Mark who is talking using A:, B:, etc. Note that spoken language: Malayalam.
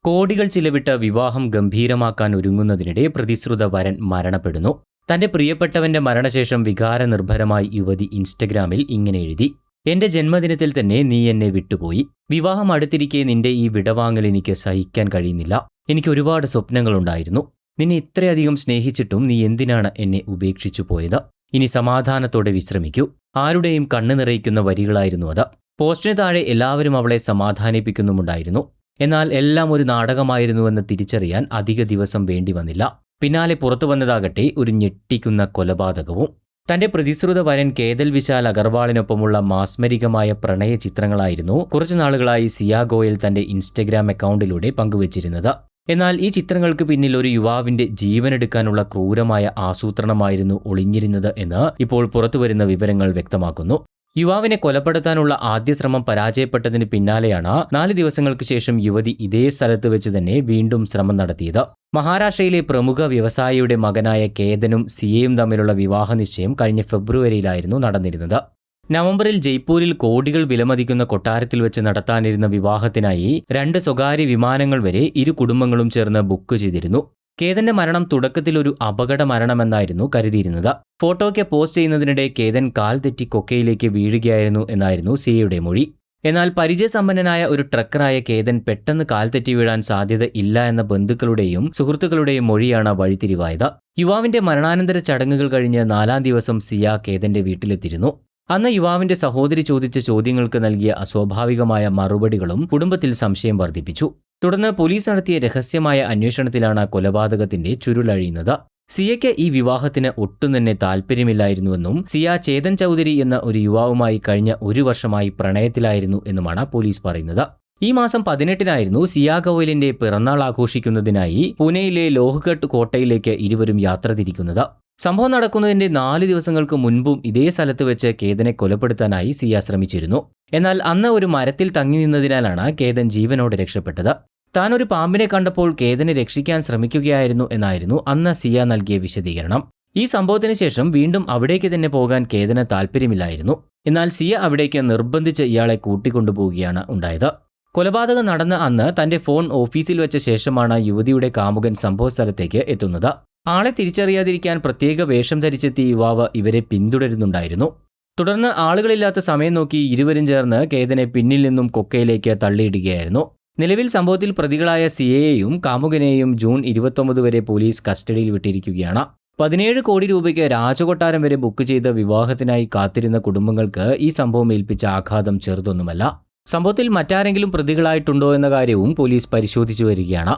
A: കോടികൾ ചിലവിട്ട് വിവാഹം ഗംഭീരമാക്കാൻ ഒരുങ്ങുന്നതിനിടെ പ്രതിശ്രുത വരൻ മരണപ്പെടുന്നു. തന്റെ പ്രിയപ്പെട്ടവന്റെ മരണശേഷം വികാരനിർഭരമായി യുവതി ഇൻസ്റ്റഗ്രാമിൽ ഇങ്ങനെ എഴുതി: എന്റെ ജന്മദിനത്തിൽ തന്നെ നീ എന്നെ വിട്ടുപോയി. വിവാഹം അടുത്തിരിക്കെ നിന്റെ ഈ വിടവാങ്ങൽ എനിക്ക് സഹിക്കാൻ കഴിയുന്നില്ല. എനിക്ക് ഒരുപാട് സ്വപ്നങ്ങളുണ്ടായിരുന്നു. നിന്നെ ഇത്രയധികം സ്നേഹിച്ചിട്ടും നീ എന്തിനാണ് എന്നെ ഉപേക്ഷിച്ചു പോയത്? ഇനി സമാധാനത്തോടെ വിശ്രമിക്കൂ. ആരുടെയും കണ്ണു നിറയിക്കുന്ന വരികളായിരുന്നു അത്. പോസ്റ്റിന് താഴെ എല്ലാവരും അവളെ സമാധാനിപ്പിക്കുന്നുമുണ്ടായിരുന്നു. എന്നാൽ എല്ലാം ഒരു നാടകമായിരുന്നുവെന്ന് തിരിച്ചറിയാൻ അധിക ദിവസം വേണ്ടി വന്നില്ല. പിന്നാലെ പുറത്തു വന്നതാകട്ടെ ഒരു ഞെട്ടിക്കുന്ന കൊലപാതകവും. തന്റെ പ്രതിശ്രുത വരൻ കേതൽ വിശാൽ അഗർവാളിനൊപ്പമുള്ള മാസ്മരികമായ പ്രണയ ചിത്രങ്ങളായിരുന്നു കുറച്ചു നാളുകളായി സിയ ഗോയൽ തന്റെ ഇൻസ്റ്റഗ്രാം അക്കൗണ്ടിലൂടെ പങ്കുവച്ചിരുന്നത്. എന്നാൽ ഈ ചിത്രങ്ങൾക്ക് പിന്നിൽ ഒരു യുവാവിന്റെ ജീവനെടുക്കാനുള്ള ക്രൂരമായ ആസൂത്രണമായിരുന്നു ഒളിഞ്ഞിരുന്നത് എന്ന് ഇപ്പോൾ പുറത്തുവരുന്ന വിവരങ്ങൾ വ്യക്തമാക്കുന്നു. യുവാവിനെ കൊലപ്പെടുത്താനുള്ള ആദ്യ ശ്രമം പരാജയപ്പെട്ടതിന് പിന്നാലെയാണ് 4 ദിവസങ്ങൾക്ക് ശേഷം യുവതി ഇതേ സ്ഥലത്ത് വെച്ച് തന്നെ വീണ്ടും ശ്രമം നടത്തിയത്. മഹാരാഷ്ട്രയിലെ പ്രമുഖ വ്യവസായിയുടെ മകനായ കേതനും സിയയും തമ്മിലുള്ള വിവാഹ നിശ്ചയം കഴിഞ്ഞ ഫെബ്രുവരിയിലായിരുന്നു നടന്നിരുന്നത്. നവംബറിൽ ജയ്പൂരിൽ കോടികൾ വിലമതിക്കുന്ന കൊട്ടാരത്തിൽ വെച്ച് നടത്താനിരുന്ന വിവാഹത്തിനായി 2 സ്വകാര്യ വിമാനങ്ങൾ വരെ ഇരു കുടുംബങ്ങളും ചേർന്ന് ബുക്ക് ചെയ്തിരുന്നു. കേതന്റെ മരണം തുടക്കത്തിൽ ഒരു അപകട മരണമെന്നായിരുന്നു കരുതിയിരുന്നത്. ഫോട്ടോയ്ക്ക് പോസ്റ്റ് ചെയ്യുന്നതിനിടെ കേതൻ കാൽ തെറ്റി കൊക്കയിലേക്ക് വീഴുകയായിരുന്നു എന്നായിരുന്നു സിയയുടെ മൊഴി. എന്നാൽ പരിചയസമ്പന്നനായ ഒരു ട്രക്കറായ കേതൻ പെട്ടെന്ന് കാൽ തെറ്റി വീഴാൻ സാധ്യത ഇല്ല എന്ന ബന്ധുക്കളുടെയും സുഹൃത്തുക്കളുടെയും മൊഴിയാണ് വഴിത്തിരിവായത്. യുവാവിന്റെ മരണാനന്തര ചടങ്ങുകൾ കഴിഞ്ഞ് 4-ാം ദിവസം സിയ കേതന്റെ വീട്ടിലെത്തിയിരുന്നു. അന്ന് യുവാവിന്റെ സഹോദരി ചോദിച്ച ചോദ്യങ്ങൾക്ക് നൽകിയ അസ്വാഭാവികമായ മറുപടികളും കുടുംബത്തിൽ സംശയം വർദ്ധിപ്പിച്ചു. തുടർന്ന് പോലീസ് നടത്തിയ രഹസ്യമായ അന്വേഷണത്തിലാണ് കൊലപാതകത്തിന്റെ ചുരുളഴിയുന്നത്. സിയയ്ക്ക് ഈ വിവാഹത്തിന് ഒട്ടും തന്നെ താല്പര്യമില്ലായിരുന്നുവെന്നും സിയ ചേതൻ ചൗധരി എന്ന ഒരു യുവാവുമായി കഴിഞ്ഞ 1 വർഷമായി പ്രണയത്തിലായിരുന്നു എന്നുമാണ് പോലീസ് പറയുന്നത്. ഈ മാസം 18-നായിരുന്നു സിയ ഗോയലിന്റെ പിറന്നാൾ ആഘോഷിക്കുന്നതിനായി പൂനെയിലെ ലോഹ്ഗഡ് കോട്ടയിലേക്ക് ഇരുവരും യാത്ര തിരിക്കുന്നത്. സംഭവം നടക്കുന്നതിന്റെ 4 ദിവസങ്ങൾക്ക് മുൻപും ഇതേ സ്ഥലത്ത് വെച്ച് കേതനെ കൊലപ്പെടുത്താനായി സിയ ശ്രമിച്ചിരുന്നു. എന്നാൽ അന്ന് ഒരു മരത്തിൽ തങ്ങി നിന്നതിനാലാണ് കേതൻ ജീവനോടെ രക്ഷപ്പെട്ടത്. താൻ ഒരു പാമ്പിനെ കണ്ടപ്പോൾ കേതനെ രക്ഷിക്കാൻ ശ്രമിക്കുകയായിരുന്നു എന്നായിരുന്നു അന്ന് സിയ നൽകിയ വിശദീകരണം. ഈ സംഭവത്തിന് ശേഷം വീണ്ടും അവിടേക്ക് തന്നെ പോകാൻ കേതന് താല്പര്യമില്ലായിരുന്നു. എന്നാൽ സിയ അവിടേക്ക് നിർബന്ധിച്ച് ഇയാളെ കൂട്ടിക്കൊണ്ടുപോവുകയാണ് ഉണ്ടായത്. കൊലപാതകം നടന്ന അന്ന് തന്റെ ഫോൺ ഓഫീസിൽ വെച്ച ശേഷമാണ് യുവതിയുടെ കാമുകൻ സംഭവസ്ഥലത്തേക്ക് എത്തുന്നത്. ആളെ തിരിച്ചറിയാതിരിക്കാൻ പ്രത്യേക വേഷം ധരിച്ചെത്തിയ യുവാവ് ഇവരെ പിന്തുടരുന്നുണ്ടായിരുന്നു. തുടർന്ന് ആളുകളില്ലാത്ത സമയം നോക്കി ഇരുവരും ചേർന്ന് കേതനെ പിന്നിൽ നിന്നും കൊക്കയിലേക്ക് തള്ളിയിടുകയായിരുന്നു. നിലവിൽ സംഭവത്തിൽ പ്രതികളായ സിയയെയും കാമുകനെയും ജൂൺ 29 വരെ പോലീസ് കസ്റ്റഡിയിൽ വിട്ടിരിക്കുകയാണ്. 17 കോടി രൂപയ്ക്ക് രാജകൊട്ടാരം വരെ ബുക്ക് ചെയ്ത വിവാഹത്തിനായി കാത്തിരുന്ന കുടുംബങ്ങൾക്ക് ഈ സംഭവം ഏൽപ്പിച്ച ആഘാതം ചെറുതൊന്നുമല്ല. സംഭവത്തിൽ മറ്റാരെങ്കിലും പ്രതികളായിട്ടുണ്ടോ എന്ന കാര്യവും പോലീസ് പരിശോധിച്ചു വരികയാണ്.